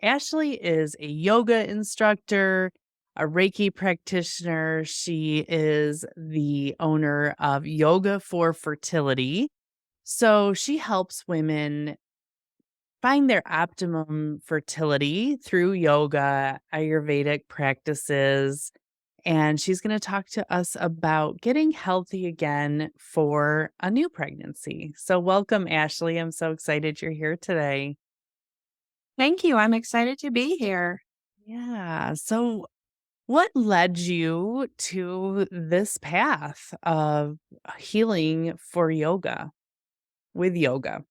Ashley is a yoga instructor, a Reiki practitioner. She is the owner of Yoga for Fertility. So she helps women find their optimum fertility through yoga, Ayurvedic practices. And she's going to talk to us about getting healthy again for a new pregnancy. So, welcome, Ashley. I'm so excited you're here today. Thank you. I'm excited to be here. Yeah. So, what led you to this path of healing for yoga with yoga?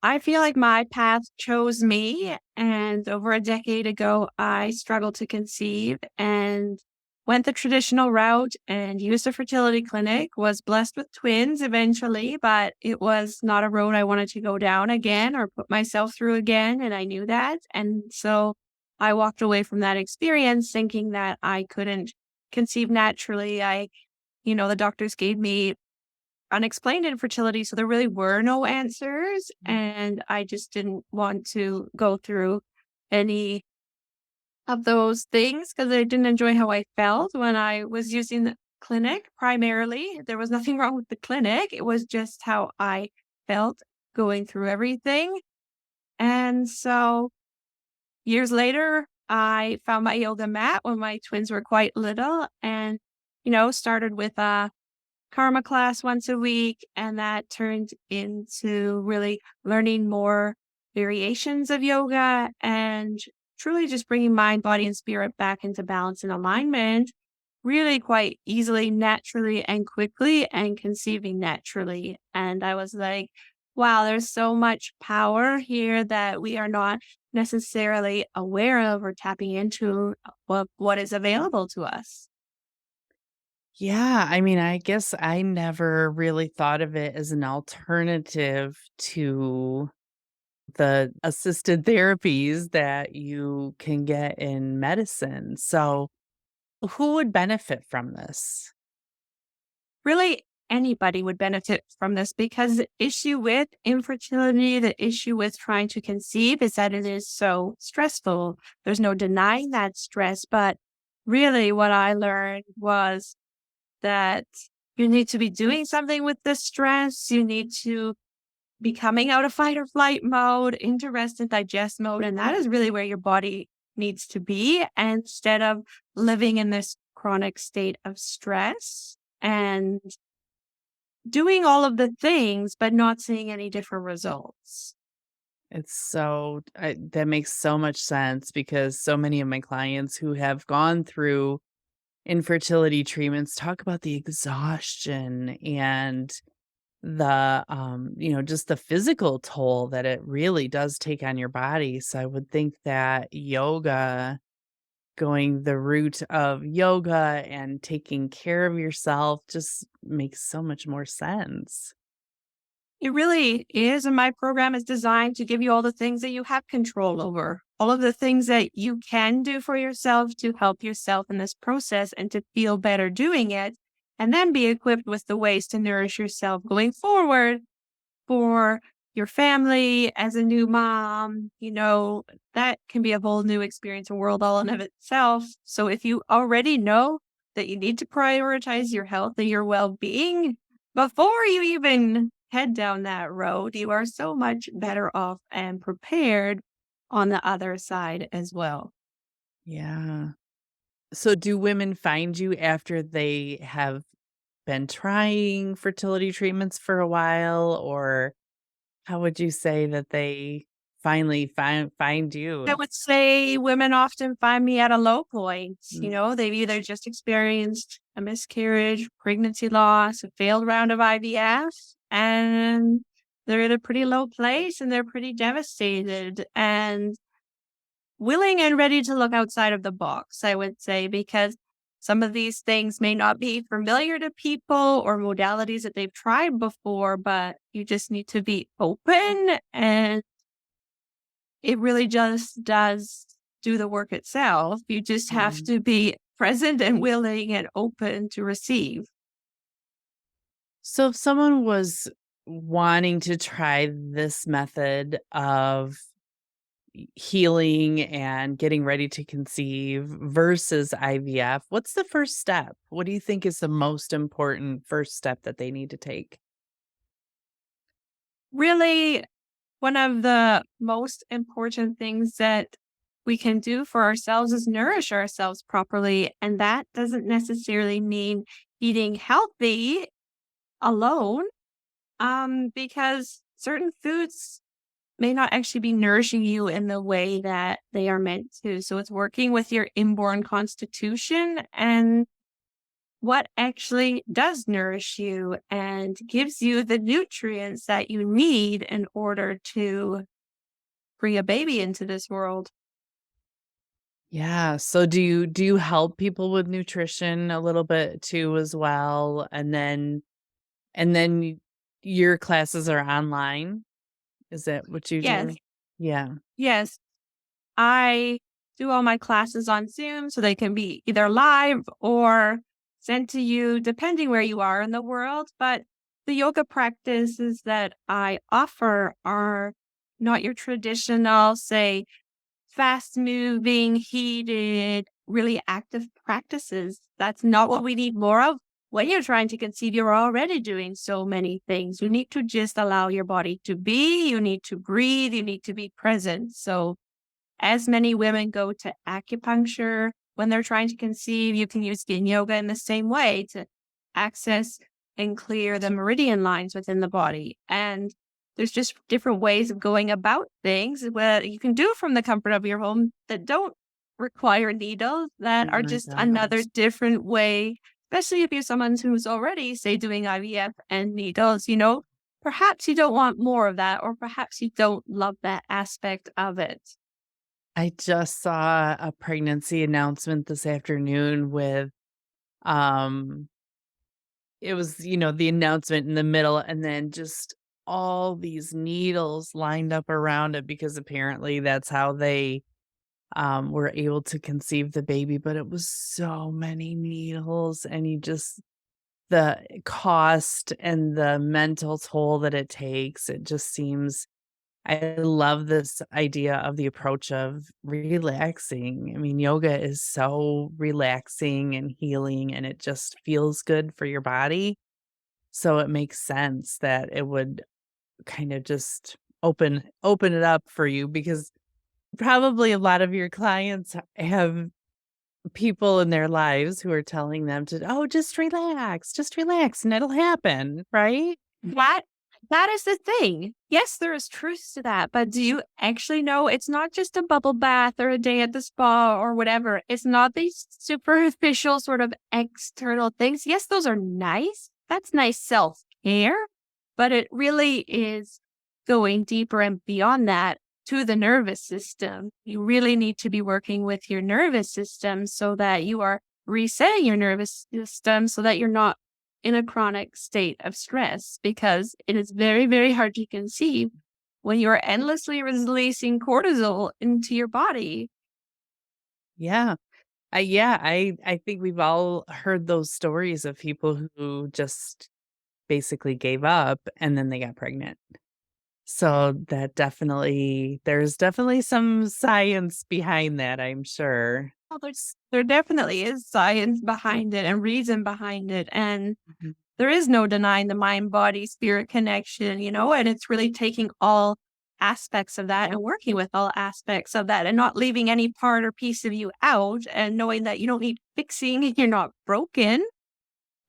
I feel like my path chose me. And over a decade ago, I struggled to conceive and went the traditional route and used a fertility clinic, was blessed with twins eventually, but it was not a road I wanted to go down again or put myself through again. And I knew that. And so I walked away from that experience thinking that I couldn't conceive naturally. The doctors gave me unexplained infertility, so there really were no answers, Mm. and I just didn't want to go through any of those things because I didn't enjoy how I felt when I was using the clinic primarily. There was nothing wrong with the clinic, it was just how I felt going through everything, and so years later, I found my yoga mat when my twins were quite little and, started with a karma class once a week, and that turned into really learning more variations of yoga and truly just bringing mind, body, and spirit back into balance and alignment really quite easily, naturally, and quickly, and conceiving naturally. And I was like, wow, there's so much power here that we are not necessarily aware of or tapping into what is available to us. Yeah, I mean, I guess I never really thought of it as an alternative to the assisted therapies that you can get in medicine. So, who would benefit from this? Really, anybody would benefit from this because the issue with infertility, the issue with trying to conceive is that it is so stressful. There's no denying that stress, but really what I learned was that you need to be doing something with the stress. You need to be coming out of fight or flight mode into rest and digest mode. And that is really where your body needs to be instead of living in this chronic state of stress and doing all of the things, but not seeing any different results. That makes so much sense because so many of my clients who have gone through infertility treatments talk about the exhaustion and just the physical toll that it really does take on your body. So I would think that yoga, going the route of yoga and taking care of yourself just makes so much more sense. It really is. And my program is designed to give you all the things that you have control over, all of the things that you can do for yourself to help yourself in this process and to feel better doing it. And then be equipped with the ways to nourish yourself going forward for your family as a new mom. That can be a whole new experience and world all in of itself. So if you already know that you need to prioritize your health and your well-being before you even head down that road, you are so much better off and prepared on the other side as well. Yeah. So do women find you after they have been trying fertility treatments for a while, or how would you say that they finally find I you? would say women often find me at a low point. Mm. They've either just experienced a miscarriage, pregnancy loss, a failed round of IVF, and they're in a pretty low place and they're pretty devastated and willing and ready to look outside of the box, I would say, because some of these things may not be familiar to people or modalities that they've tried before, but you just need to be open and it really just does do the work itself. You just have Mm. to be present and willing and open to receive. So if someone was wanting to try this method of healing and getting ready to conceive versus IVF, what's the first step? What do you think is the most important first step that they need to take? Really, one of the most important things that we can do for ourselves is nourish ourselves properly. And that doesn't necessarily mean eating healthy alone, because certain foods may not actually be nourishing you in the way that they are meant to. So it's working with your inborn constitution and what actually does nourish you and gives you the nutrients that you need in order to bring a baby into this world. Yeah, so do you help people with nutrition a little bit too as well? And then your classes are online? Is that what you Yes, do? Yeah. yes. I do all my classes on Zoom so they can be either live or sent to you depending where you are in the world. But the yoga practices that I offer are not your traditional, say, fast moving, heated, really active practices. That's not what we need more of. When you're trying to conceive, you're already doing so many things. You need to just allow your body to be, you need to breathe, you need to be present. So, as many women go to acupuncture when they're trying to conceive, you can use yin yoga in the same way to access and clear the meridian lines within the body. And there's just different ways of going about things where you can do from the comfort of your home that don't require needles, that Oh are my just another gosh. different way, especially if you're someone who's already, say, doing IVF and needles, perhaps you don't want more of that, or perhaps you don't love that aspect of it. I just saw a pregnancy announcement this afternoon with, um it was, the announcement in the middle and then just all these needles lined up around it because apparently that's how they, were able to conceive the baby, but it was so many needles and the cost and the mental toll that it takes, it just seems I love this idea of the approach of relaxing. I mean, yoga is so relaxing and healing, and it just feels good for your body. So it makes sense that it would kind of just open it up for you because probably a lot of your clients have people in their lives who are telling them to, "Oh, just relax, and it'll happen," right? That that is the thing. Yes, there is truth to that, but do you actually know it's not just a bubble bath or a day at the spa or whatever. It's not these superficial sort of external things. Yes, those are nice. That's nice self-care, but it really is going deeper and beyond that to the nervous system. You really need to be working with your nervous system so that you are resetting your nervous system so that you're not in a chronic state of stress, because it is very, very hard to conceive when you're endlessly releasing cortisol into your body. Yeah. I think we've all heard those stories of people who just basically gave up and then they got pregnant. So there's definitely some science behind that, I'm sure. Well, there definitely is science behind it and reason behind it. And Mhm. there is no denying the mind body spirit connection, and it's really taking all aspects of that and working with all aspects of that and not leaving any part or piece of you out and knowing that you don't need fixing, you're not broken,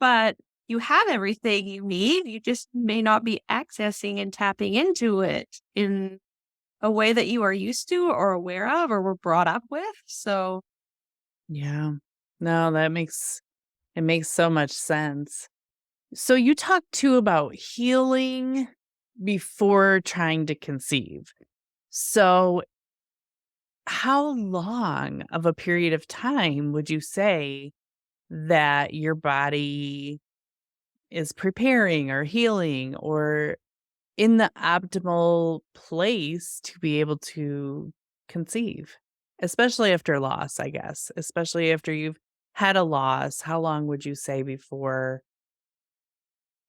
but you have everything you need. You just may not be accessing and tapping into it in a way that you are used to or aware of or were brought up with. So Yeah. No, it makes so much sense. So you talked too about healing before trying to conceive. So how long of a period of time would you say that your body is preparing or healing or in the optimal place to be able to conceive? Especially after loss, I guess, especially after you've had a loss, how long would you say before?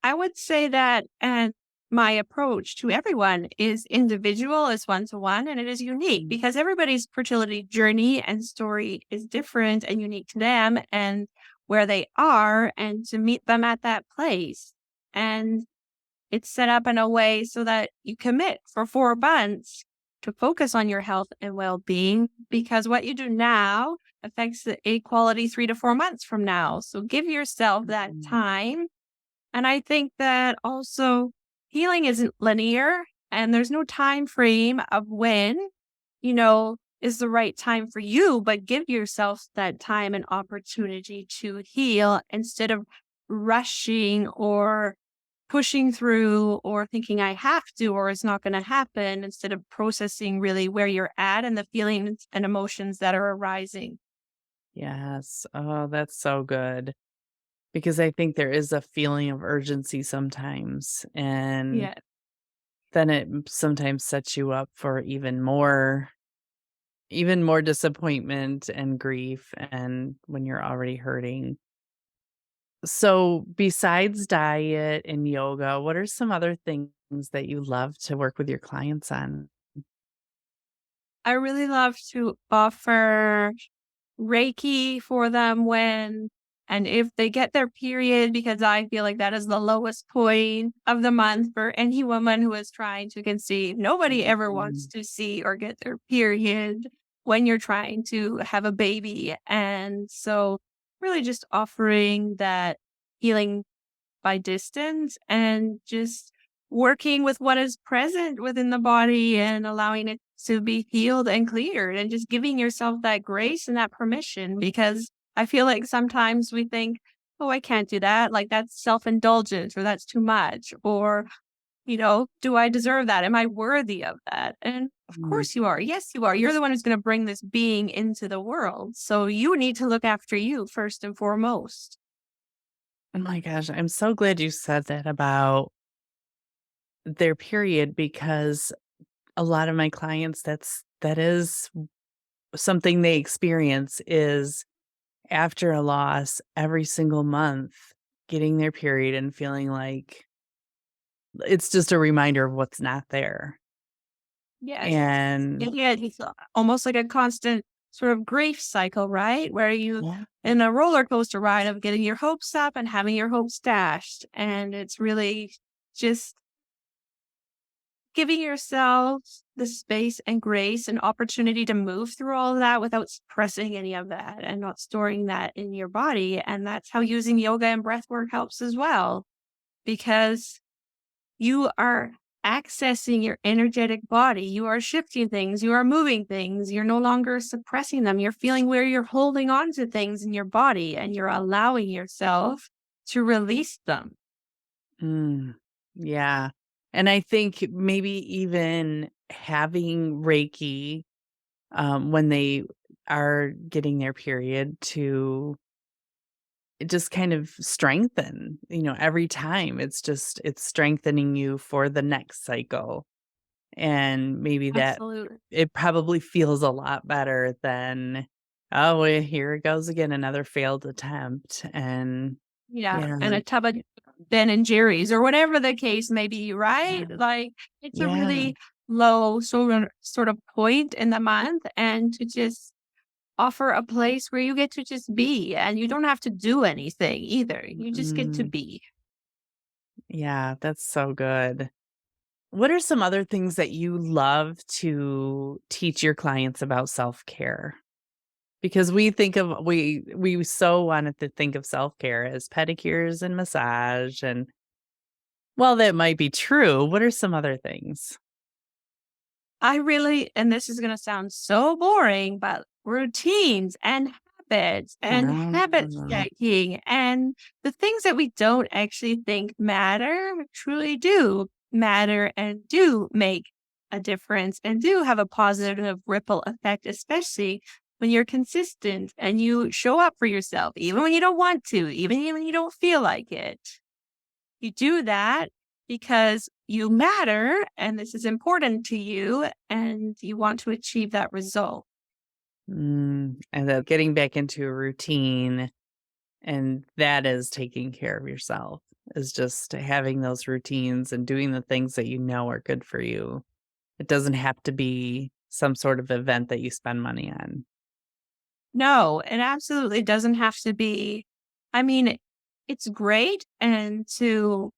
I would say that, and my approach to everyone is individual, is one-to-one, and it is unique because everybody's fertility journey and story is different and unique to them and where they are, and to meet them at that place. And it's set up in a way so that you commit for 4 months to focus on your health and well-being, because what you do now affects the equality 3 to 4 months from now. So give yourself that Mm. time. And I think that also healing isn't linear, and there's no time frame of when, is the right time for you, but give yourself that time and opportunity to heal instead of rushing or pushing through or thinking I have to or it's not going to happen, instead of processing really where you're at and the feelings and emotions that are arising. Yes. Oh, that's so good. Because I think there is a feeling of urgency sometimes, and Yeah, then it sometimes sets you up for even more disappointment and grief and when you're already hurting. So, besides diet and yoga, what are some other things that you love to work with your clients on? I really love to offer Reiki for them when and if they get their period, because I feel like that is the lowest point of the month for any woman who is trying to conceive. Nobody ever wants Mm. to see or get their period when you're trying to have a baby. And so really just offering that healing by distance and just working with what is present within the body and allowing it to be healed and cleared, and just giving yourself that grace and that permission, because I feel like sometimes we think, oh, I can't do that. Like that's self indulgence or that's too much. Or, do I deserve that? Am I worthy of that? And of Mm. course you are. Yes, you are. You're the one who's going to bring this being into the world. So you need to look after you first and foremost. Oh my gosh, I'm so glad you said that about their period because a lot of my clients, that is something they experience is after a loss every single month, getting their period and feeling like it's just a reminder of what's not there. Yes. And Yeah, it's almost like a constant sort of grief cycle, right? Where you yeah. in a roller coaster ride of getting your hopes up and having your hopes dashed. And it's really just giving yourself the space and grace and opportunity to move through all of that without suppressing any of that and not storing that in your body. And that's how using yoga and breath work helps as well, because you are accessing your energetic body. You are shifting things. You are moving things. You're no longer suppressing them. You're feeling where you're holding on to things in your body and you're allowing yourself to release them. Mm, yeah. And I think maybe even having Reiki when they are getting their period to just kind of strengthen, every time it's strengthening you for the next cycle. And maybe that Absolutely. it probably feels a lot better than, oh, well, here it goes again, another failed attempt. And Yeah. yeah, And a tub of Ben and Jerry's or whatever the case may be, right? yeah, Like it's a yeah. really low sort of point in the month, and to just offer a place where you get to just be and you don't have to do anything either. You just get to Mm, be. yeah, that's so good. What are some other things that you love to teach your clients about self-care? Because we so wanted to think of self-care as pedicures and massage, and while that might be true, what are some other things? I really, and this is going to sound so boring, but routines and habit Ah, stacking and the things that we don't actually think matter truly do matter and do make a difference and do have a positive ripple effect, especially when you're consistent and you show up for yourself, even when you don't want to, even when you don't feel like it. You do that because you matter and this is important to you and you want to achieve that result. and then getting back into a routine, and that is taking care of yourself. is just having those routines and doing the things that you know are good for you. It doesn't have to be some sort of event that you spend money on. No, it absolutely doesn't have to be. I mean, it's great and to,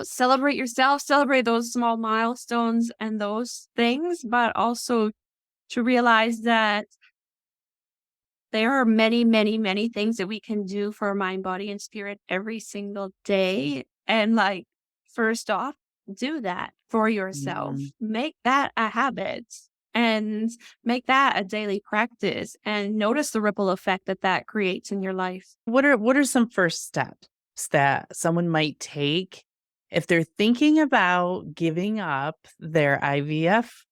celebrate yourself, celebrate those small milestones and those things, but also to realize that there are many, many, many things that we can do for our mind, body, and spirit every single day. And like, first off, do that for yourself. Mhm. Make that a habit and make that a daily practice and notice the ripple effect that that creates in your life. What are some first steps that someone might take if they're thinking about giving up their IVF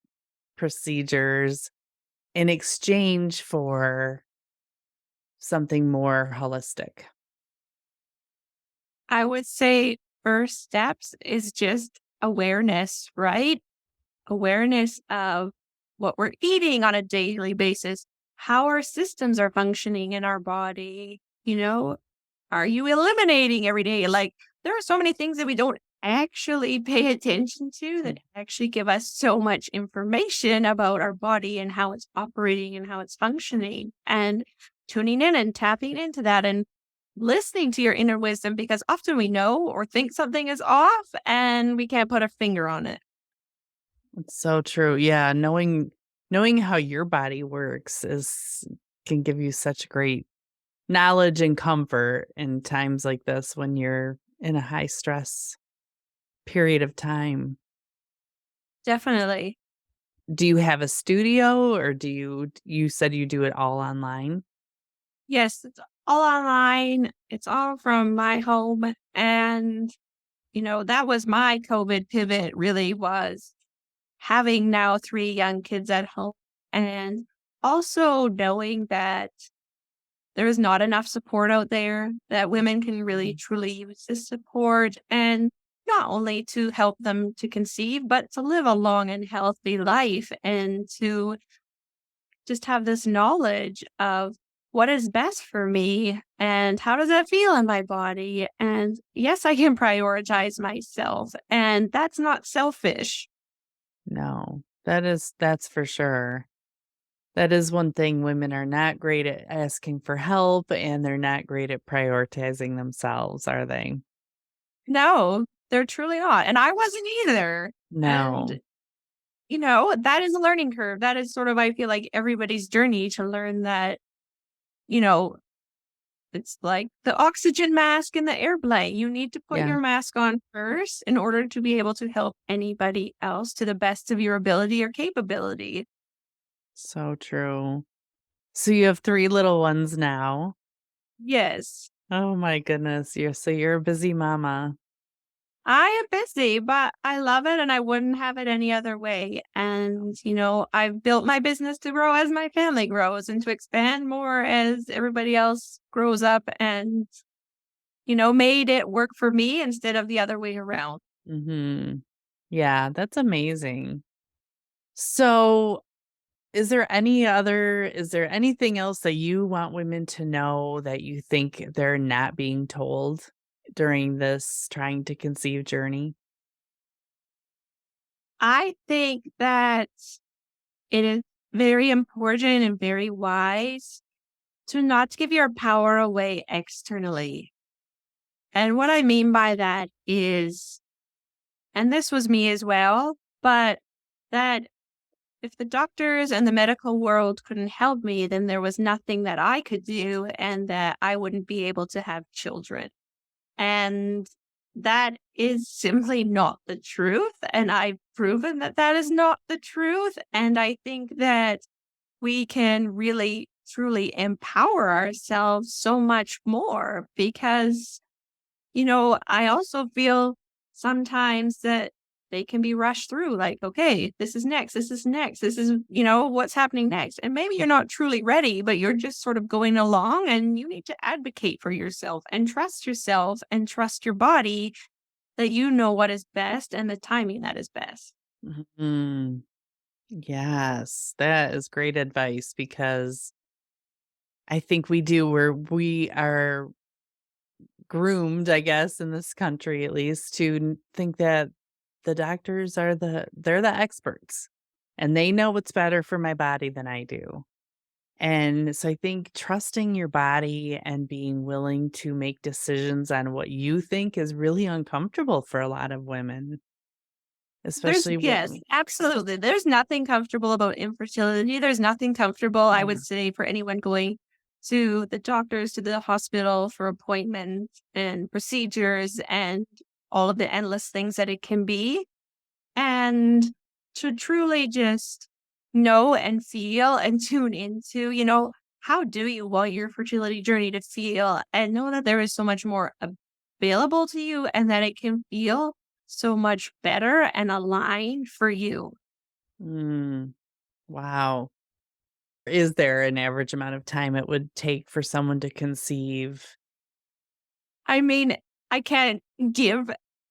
procedures in exchange for something more holistic? I would say first steps is just awareness, right? Awareness of what we're eating on a daily basis, how our systems are functioning in our body. Are you eliminating every day? Like, there are so many things that we don't actually pay attention to that actually give us so much information about our body and how it's operating and how it's functioning. And tuning in and tapping into that and listening to your inner wisdom because often we know or think something is off and we can't put a finger on it. It's so true. Yeah, knowing how your body works is can give you such great knowledge and comfort in times like this when you're in a high stress period of time. Definitely. Do you have a studio or you said you do it all online? Yes, it's all online. It's all from my home. And, that was my COVID pivot really was having now 3 young kids at home and also knowing that there is not enough support out there, that women can really Mhm. truly use this support and not only to help them to conceive, but to live a long and healthy life and to just have this knowledge of what is best for me and how does that feel in my body. And yes, I can prioritize myself, and that's not selfish. No. That's for sure. That is one thing women are not great at asking for help and they're not great at prioritizing themselves, are they? No, they're truly not. And I wasn't either. And, No. that is a learning curve. That is sort of, I feel like, everybody's journey to learn that, you know, it's like the oxygen mask in the airplane. You need to put Yeah. your mask on first in order to be able to help anybody else to the best of your ability or capability. So true. So you have 3 little ones now. Yes. Oh my goodness. You're a busy mama. I am busy, but I love it and I wouldn't have it any other way. And, I've built my business to grow as my family grows and to expand more as everybody else grows up and, made it work for me instead of the other way around. Mhm. Yeah, that's amazing. So, is there anything else that you want women to know that you think they're not being told during this trying to conceive journey? I think that it is very important and very wise to not give your power away externally. And what I mean by that is, and this was me as well, but that if the doctors and the medical world couldn't help me, then there was nothing that I could do and that I wouldn't be able to have children. And that is simply not the truth. And I've proven that that is not the truth. And I think that we can really truly empower ourselves so much more because I also feel sometimes that they can be rushed through like, okay, this is next, this is next, this is, what's happening next. And maybe you're not truly ready, but you're just sort of going along and you need to advocate for yourself and trust your body that you know what is best and the timing that is best. Mhm. Yes, that is great advice because I think we are groomed, I guess, in this country at least to think that the doctors are they're the experts and they know what's better for my body than I do. And so I think trusting your body and being willing to make decisions on what you think is really uncomfortable for a lot of women, especially Yes, when absolutely. There's nothing comfortable about infertility. There's nothing comfortable, I would yeah. say, for anyone going to the doctors, to the hospital for appointments and procedures and all of the endless things that it can be. And to truly just know and feel and tune into, how do you want your fertility journey to feel and know that there is so much more available to you and that it can feel so much better and aligned for you. Mm, wow. Is there an average amount of time it would take for someone to conceive? I mean, I can't give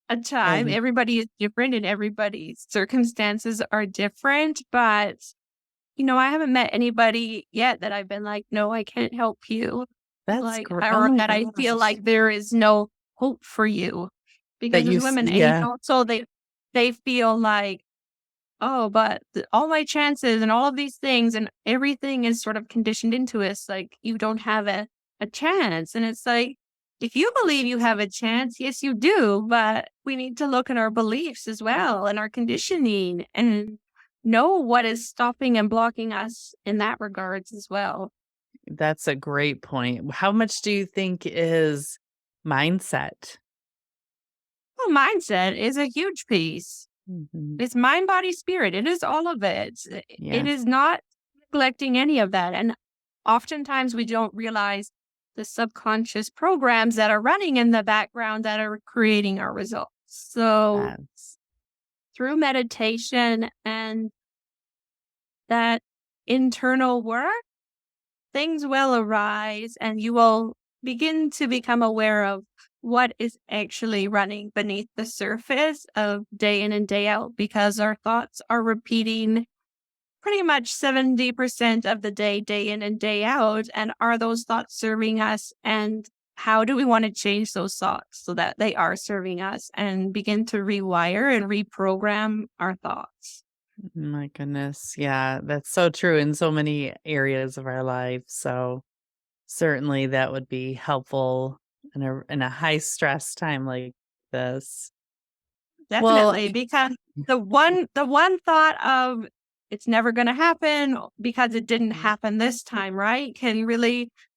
a time. And Everybody is different and everybody's circumstances are different, but I haven't met anybody yet that I've been like, "No, I can't help you." that's Like, great. Oh or my that I feel gosh. like there is no hope for you. That Because you as s women, yeah, so they feel like, "Oh, but all my chances and all of these things and everything is sort of conditioned into us, like, you don't have a chance." And it's like, if you believe you have a chance, yes, you do, but we need to look at our beliefs as well and our conditioning and know what is stopping and blocking us in that regards as well. that's a great point. How much do you think is mindset? Well, mindset is a huge piece. Mhm. It's mind, body, spirit. It is all of it. It Yes, is not neglecting any of that. And oftentimes we don't realize the subconscious programs that are running in the background that are creating our results. So that's through meditation and that internal work, things will arise and you will begin to become aware of what is actually running beneath the surface of day in and day out because our thoughts are repeating pretty much 70% of the day, day in and day out. And are those thoughts serving us? And how do we want to change those thoughts so that they are serving us and begin to rewire and reprogram our thoughts? my goodness. Yeah, that's so true in so many areas of our life. So certainly that would be helpful in a high stress time like this. Well, Definitely, because the one thought of it's never gonna happen because it didn't happen this time, right?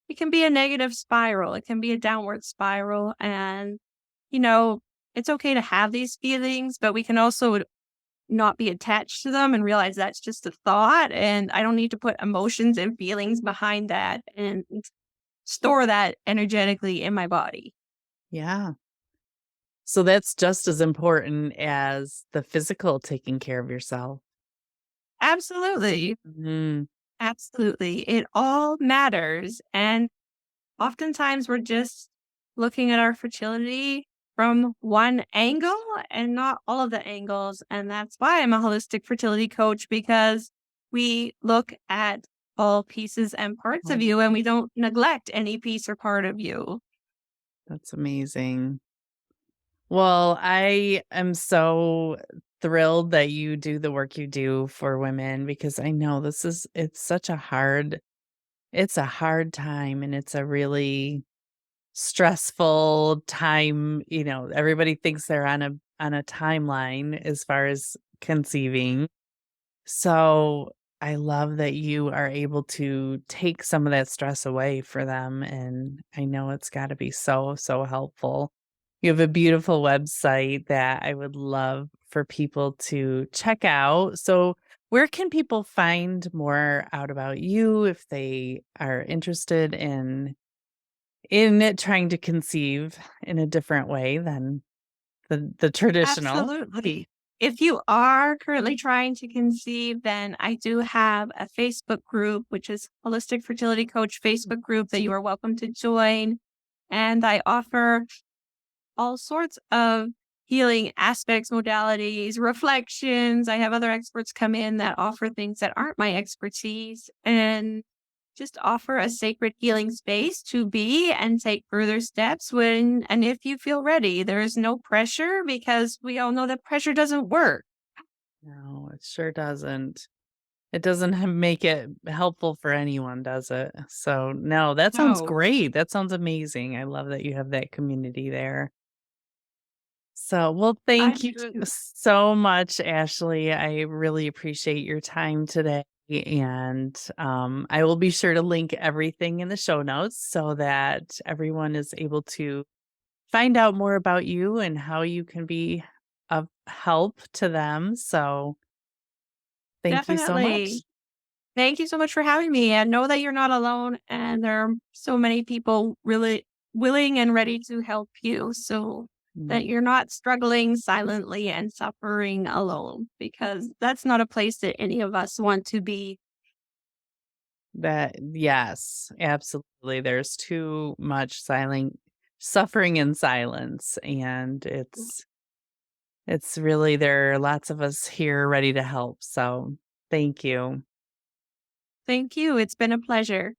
It can be a negative spiral. It can be a downward spiral. And, you know, it's okay to have these feelings, but we can also not be attached to them and realize that's just a thought. And I don't need to put emotions and feelings behind that and store that energetically in my body. yeah. So that's just as important as the physical taking care of yourself. Absolutely. Mhm. Absolutely. It all matters. And oftentimes we're just looking at our fertility from one angle and not all of the angles. And that's why I'm a holistic fertility coach because we look at all pieces and parts of Oh, you and we don't neglect any piece or part of you. that's amazing. Well, I am so thrilled that you do the work you do for women because I know it's such it's a hard time and it's a really stressful time, everybody thinks they're on a timeline as far as conceiving. So, I love that you are able to take some of that stress away for them, and I know it's gotta be so, so helpful. You have a beautiful website that I would love for people to check out. So, where can people find more out about you if they are interested in it trying to conceive in a different way than the traditional? Absolutely. If you are currently trying to conceive, then I do have a Facebook group, which is Holistic Fertility Coach Facebook group that you are welcome to join. And I offer all sorts of healing aspects, modalities, reflections. I have other experts come in that offer things that aren't my expertise. And just offer a sacred healing space to be and take further steps when and if you feel ready. There is no pressure because we all know that pressure doesn't work. No, it sure doesn't. It doesn't make it helpful for anyone, does it? So, no, that sounds No, great. That sounds amazing. I love that you have that community there. So, well, I thank you do. so much, Ashley. I really appreciate your time today. And I will be sure to link everything in the show notes so that everyone is able to find out more about you and how you can be of help to them. So, thank you so much. Definitely. Thank you so much for having me, and know that you're not alone, and there are so many people really willing and ready to help you, so Mm, that you're not struggling silently and suffering alone, because that's not a place that any of us want to be. That, yes, absolutely. There's too much silent suffering in silence. And it's really, there are lots of us here ready to help. So thank you. Thank you. It's been a pleasure.